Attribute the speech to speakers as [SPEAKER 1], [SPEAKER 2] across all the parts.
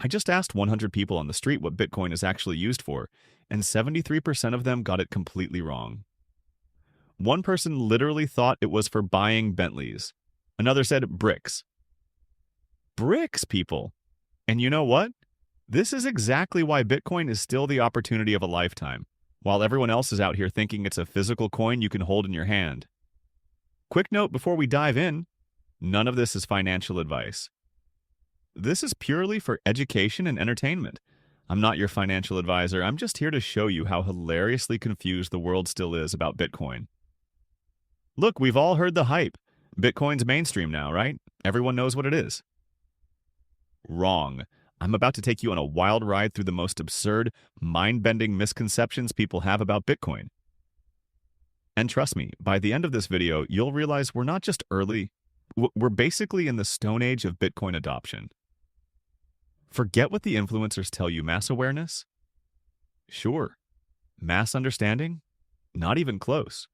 [SPEAKER 1] I just asked 100 people on the street what Bitcoin is actually used for, and 73% of them got it completely wrong. One person literally thought it was for buying Bentleys. Another said bricks. Bricks, people! And you know what? This is exactly why Bitcoin is still the opportunity of a lifetime, while everyone else is out here thinking it's a physical coin you can hold in your hand. Quick note before we dive in, none of this is financial advice. This is purely for education and entertainment. I'm not your financial advisor. I'm just here to show you how hilariously confused the world still is about Bitcoin. Look, we've all heard the hype. Bitcoin's mainstream now, right? Everyone knows what it is. Wrong. I'm about to take you on a wild ride through the most absurd, mind-bending misconceptions people have about Bitcoin. And trust me, by the end of this video, you'll realize we're not just early, we're basically in the Stone Age of Bitcoin adoption. Forget what the influencers tell you, mass awareness? Sure. Mass understanding? Not even close.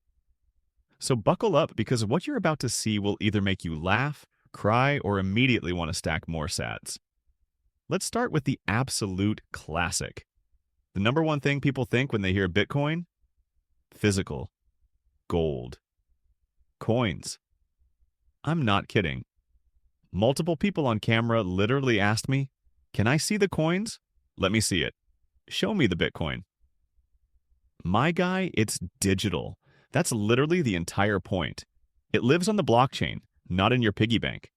[SPEAKER 1] So buckle up, because what you're about to see will either make you laugh, cry, or immediately want to stack more sats. Let's start with the absolute classic. The number one thing people think when they hear Bitcoin? Physical. Gold. Coins. I'm not kidding. Multiple people on camera literally asked me, "Can I see the coins? Let me see it. Show me the Bitcoin." My guy, it's digital. That's literally the entire point. It lives on the blockchain, not in your piggy bank.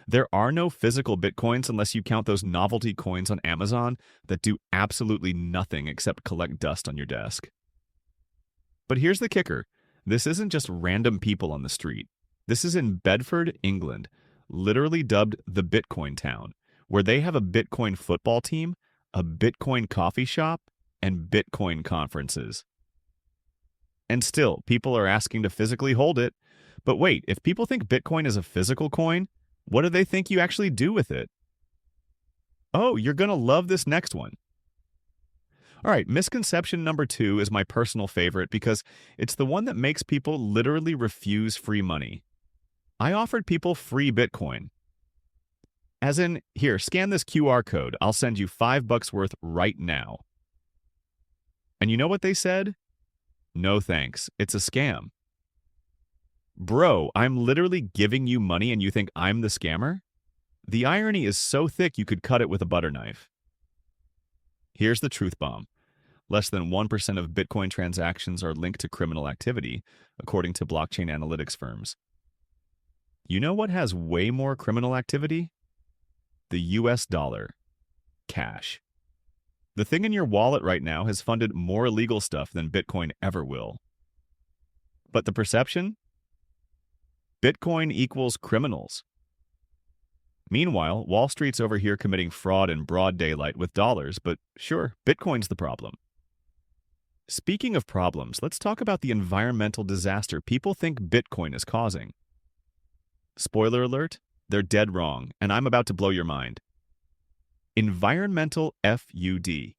[SPEAKER 1] There are no physical Bitcoins unless you count those novelty coins on Amazon that do absolutely nothing except collect dust on your desk. But here's the kicker. This isn't just random people on the street. This is in Bedford, England, literally dubbed the Bitcoin town, where they have a Bitcoin football team, a Bitcoin coffee shop, and Bitcoin conferences. And still, people are asking to physically hold it. But wait, if people think Bitcoin is a physical coin, what do they think you actually do with it? Oh, you're going to love this next one. All right, misconception number 2 is my personal favorite because it's the one that makes people literally refuse free money. I offered people free Bitcoin. As in, here, scan this QR code. I'll send you $5 worth right now. And you know what they said? No thanks. It's a scam. Bro, I'm literally giving you money and you think I'm the scammer? The irony is so thick you could cut it with a butter knife. Here's the truth bomb. Less than 1% of Bitcoin transactions are linked to criminal activity, according to blockchain analytics firms. You know what has way more criminal activity? The US dollar. Cash. The thing in your wallet right now has funded more illegal stuff than Bitcoin ever will. But the perception? Bitcoin equals criminals. Meanwhile, Wall Street's over here committing fraud in broad daylight with dollars, but sure, Bitcoin's the problem. Speaking of problems, let's talk about the environmental disaster people think Bitcoin is causing. Spoiler alert, they're dead wrong, and I'm about to blow your mind. Environmental FUD.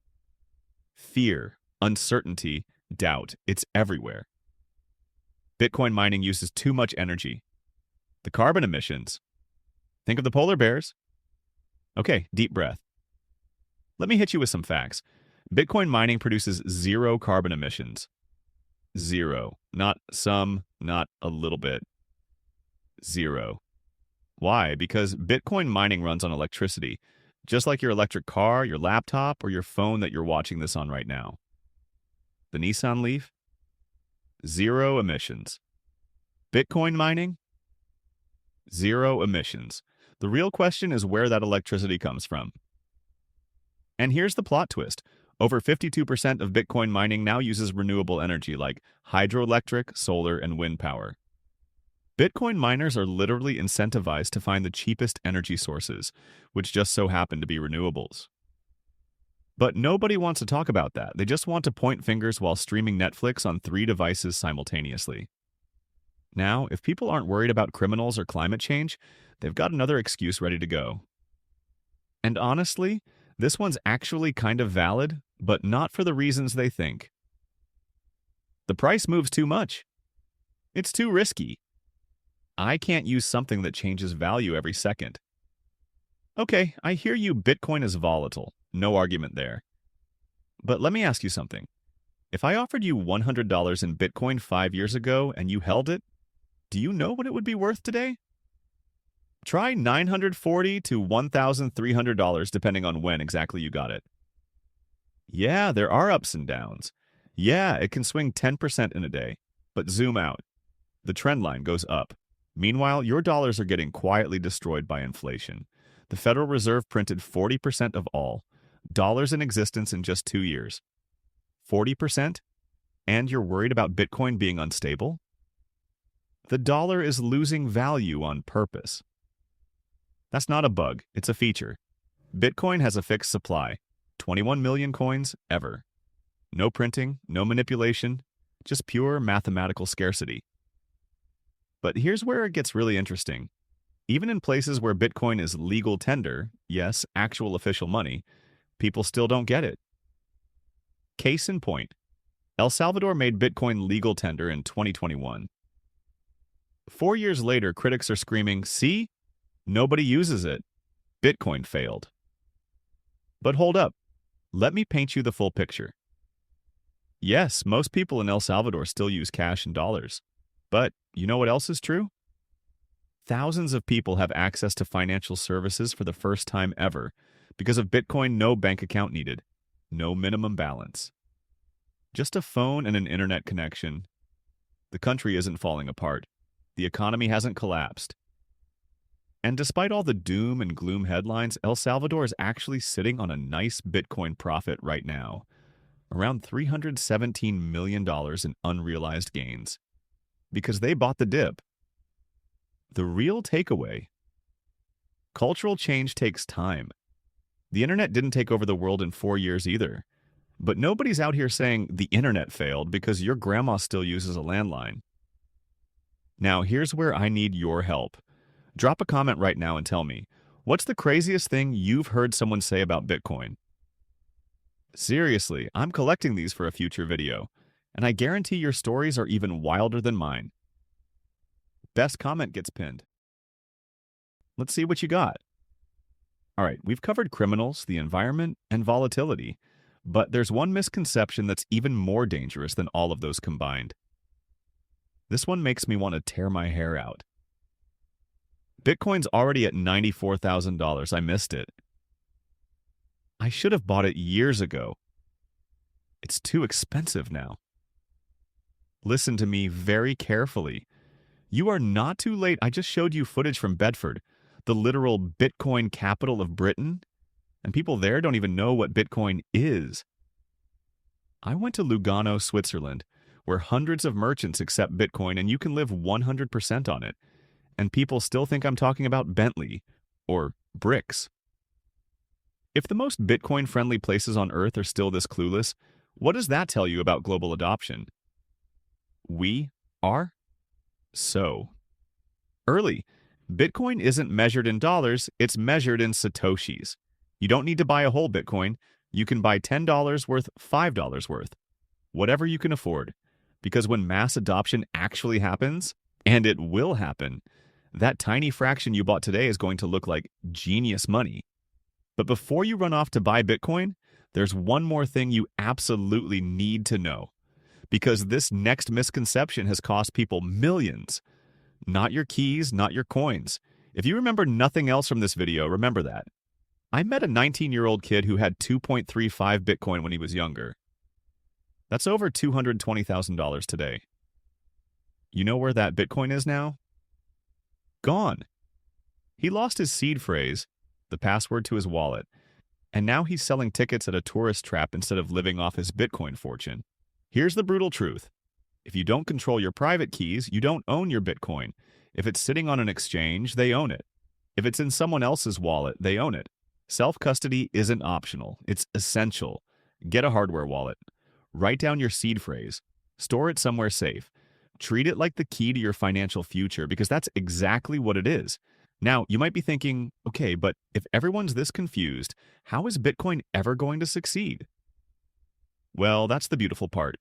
[SPEAKER 1] Fear, uncertainty, doubt. It's everywhere. Bitcoin mining uses too much energy. The carbon emissions. Think of the polar bears. Okay, deep breath. Let me hit you with some facts. Bitcoin mining produces 0 carbon emissions. 0. Not some, not a little bit. 0. Why? Because Bitcoin mining runs on electricity, just like your electric car, your laptop, or your phone that you're watching this on right now. The Nissan Leaf? 0 emissions. Bitcoin mining? 0 emissions. The real question is where that electricity comes from. And here's the plot twist. Over 52% of Bitcoin mining now uses renewable energy like hydroelectric, solar, and wind power. Bitcoin miners are literally incentivized to find the cheapest energy sources, which just so happen to be renewables. But nobody wants to talk about that. They just want to point fingers while streaming Netflix on 3 devices simultaneously. Now, if people aren't worried about criminals or climate change, they've got another excuse ready to go. And honestly, this one's actually kind of valid, but not for the reasons they think. The price moves too much. It's too risky. I can't use something that changes value every second. Okay, I hear you, Bitcoin is volatile. No argument there. But let me ask you something. If I offered you $100 in Bitcoin 5 years ago and you held it, do you know what it would be worth today? Try $940 to $1,300 depending on when exactly you got it. Yeah, there are ups and downs. Yeah, it can swing 10% in a day. But zoom out. The trend line goes up. Meanwhile, your dollars are getting quietly destroyed by inflation. The Federal Reserve printed 40% of all dollars in existence in just 2 years. 40%? And you're worried about Bitcoin being unstable? The dollar is losing value on purpose. That's not a bug, it's a feature. Bitcoin has a fixed supply, 21 million coins ever. No printing, no manipulation, just pure mathematical scarcity. But here's where it gets really interesting. Even in places where Bitcoin is legal tender, yes, actual official money, people still don't get it. Case in point, El Salvador made Bitcoin legal tender in 2021. 4 years later, critics are screaming, see? Nobody uses it. Bitcoin failed. But hold up. Let me paint you the full picture. Yes, most people in El Salvador still use cash and dollars. But you know what else is true? Thousands of people have access to financial services for the first time ever. Because of Bitcoin, no bank account needed. No minimum balance. Just a phone and an internet connection. The country isn't falling apart. The economy hasn't collapsed. And despite all the doom and gloom headlines, El Salvador is actually sitting on a nice Bitcoin profit right now. Around $317 million in unrealized gains. Because they bought the dip. The real takeaway: cultural change takes time. The internet didn't take over the world in 4 years either. But nobody's out here saying the internet failed because your grandma still uses a landline. Now, here's where I need your help. Drop a comment right now and tell me, what's the craziest thing you've heard someone say about Bitcoin? Seriously, I'm collecting these for a future video, and I guarantee your stories are even wilder than mine. Best comment gets pinned. Let's see what you got. All right, we've covered criminals, the environment, and volatility, but there's one misconception that's even more dangerous than all of those combined. This one makes me want to tear my hair out. Bitcoin's already at $94,000. I missed it. I should have bought it years ago. It's too expensive now. Listen to me very carefully. You are not too late. I just showed you footage from Bedford, the literal Bitcoin capital of Britain, and people there don't even know what Bitcoin is. I went to Lugano, Switzerland, where hundreds of merchants accept Bitcoin and you can live 100% on it. And people still think I'm talking about Bentley or bricks. If the most Bitcoin-friendly places on Earth are still this clueless, what does that tell you about global adoption? We are? So, early, Bitcoin isn't measured in dollars, it's measured in Satoshis. You don't need to buy a whole Bitcoin. You can buy $10 worth, $5 worth, whatever you can afford. Because when mass adoption actually happens, and it will happen, that tiny fraction you bought today is going to look like genius money. But before you run off to buy Bitcoin, there's one more thing you absolutely need to know. Because this next misconception has cost people millions. Not your keys, not your coins. If you remember nothing else from this video, remember that. I met a 19-year-old kid who had 2.35 Bitcoin when he was younger. That's over $220,000 today. You know where that Bitcoin is now? Gone. He lost his seed phrase, the password to his wallet, and now he's selling tickets at a tourist trap instead of living off his Bitcoin fortune. Here's the brutal truth. If you don't control your private keys, you don't own your Bitcoin. If it's sitting on an exchange, they own it. If it's in someone else's wallet, they own it. Self-custody isn't optional. It's essential. Get a hardware wallet. Write down your seed phrase. Store it somewhere safe. Treat it like the key to your financial future because that's exactly what it is. Now, you might be thinking, okay, but if everyone's this confused, how is Bitcoin ever going to succeed? Well, that's the beautiful part.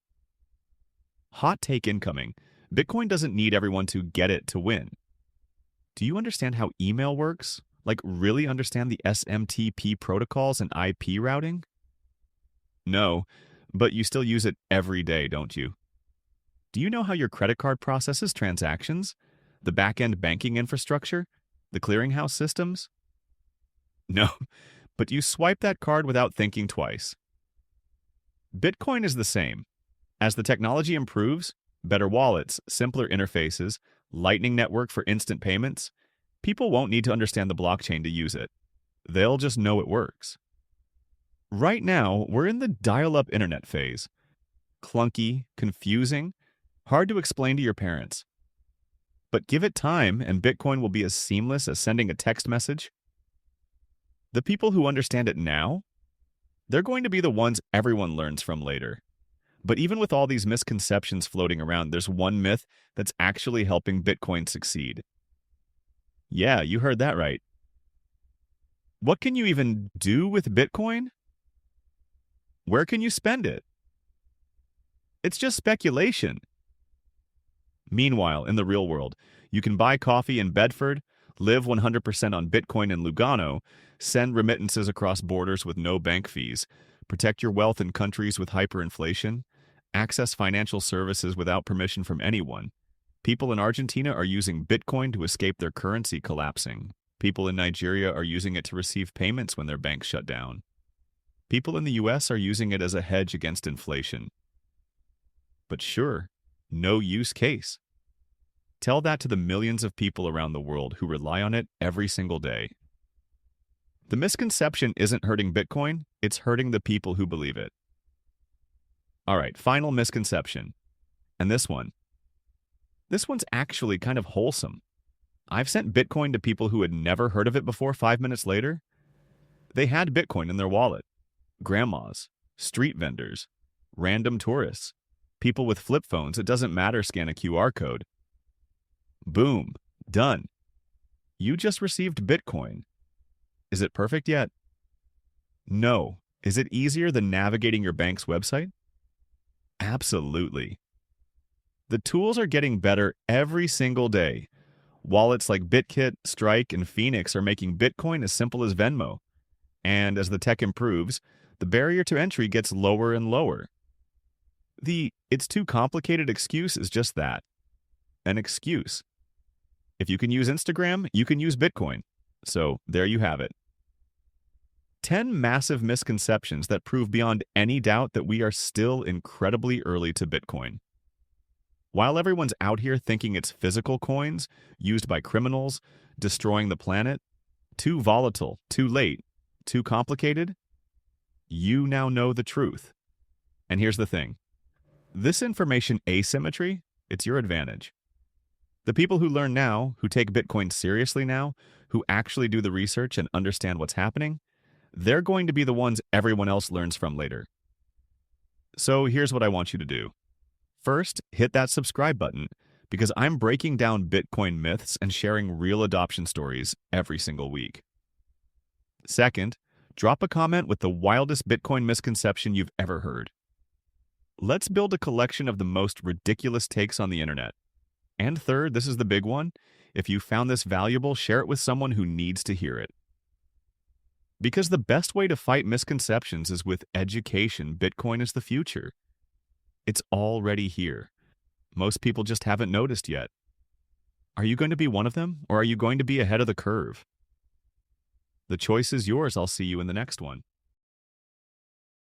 [SPEAKER 1] Hot take incoming. Bitcoin doesn't need everyone to get it to win. Do you understand how email works? Like, really understand the SMTP protocols and IP routing? No, but you still use it every day, don't you? Do you know how your credit card processes transactions? The back-end banking infrastructure? The clearinghouse systems? No, but you swipe that card without thinking twice. Bitcoin is the same. As the technology improves, better wallets, simpler interfaces, Lightning Network for instant payments, people won't need to understand the blockchain to use it. They'll just know it works. Right now, we're in the dial-up internet phase. Clunky, confusing, hard to explain to your parents. But give it time and Bitcoin will be as seamless as sending a text message. The people who understand it now, they're going to be the ones everyone learns from later. But even with all these misconceptions floating around, there's one myth that's actually helping Bitcoin succeed. Yeah, you heard that right. What can you even do with Bitcoin? Where can you spend it? It's just speculation. Meanwhile, in the real world, you can buy coffee in Bedford, live 100% on Bitcoin in Lugano, send remittances across borders with no bank fees, protect your wealth in countries with hyperinflation, access financial services without permission from anyone. People in Argentina are using Bitcoin to escape their currency collapsing. People in Nigeria are using it to receive payments when their banks shut down. People in the US are using it as a hedge against inflation. But sure, no use case. Tell that to the millions of people around the world who rely on it every single day. The misconception isn't hurting Bitcoin, it's hurting the people who believe it. All right, final misconception. And this one's actually kind of wholesome. I've sent Bitcoin to people who had never heard of it before 5 minutes later. They had Bitcoin in their wallet. Grandmas, street vendors, random tourists, people with flip phones, it doesn't matter, scan a QR code. Boom, done. You just received Bitcoin. Is it perfect yet? No. Is it easier than navigating your bank's website? Absolutely. The tools are getting better every single day. Wallets like BitKit, Strike, and Phoenix are making Bitcoin as simple as Venmo. And as the tech improves, the barrier to entry gets lower and lower. The "it's too complicated" excuse is just that, an excuse. If you can use Instagram, you can use Bitcoin. So there you have it. 10 massive misconceptions that prove beyond any doubt that we are still incredibly early to Bitcoin. While everyone's out here thinking it's physical coins used by criminals, destroying the planet, too volatile, too late, too complicated, you now know the truth. And here's the thing. This information asymmetry, it's your advantage. The people who learn now, who take Bitcoin seriously now, who actually do the research and understand what's happening, they're going to be the ones everyone else learns from later. So here's what I want you to do. First, hit that subscribe button, because I'm breaking down Bitcoin myths and sharing real adoption stories every single week. Second, drop a comment with the wildest Bitcoin misconception you've ever heard. Let's build a collection of the most ridiculous takes on the internet. And third, this is the big one, if you found this valuable, share it with someone who needs to hear it. Because the best way to fight misconceptions is with education. Bitcoin is the future. It's already here. Most people just haven't noticed yet. Are you going to be one of them, or are you going to be ahead of the curve? The choice is yours. I'll see you in the next one.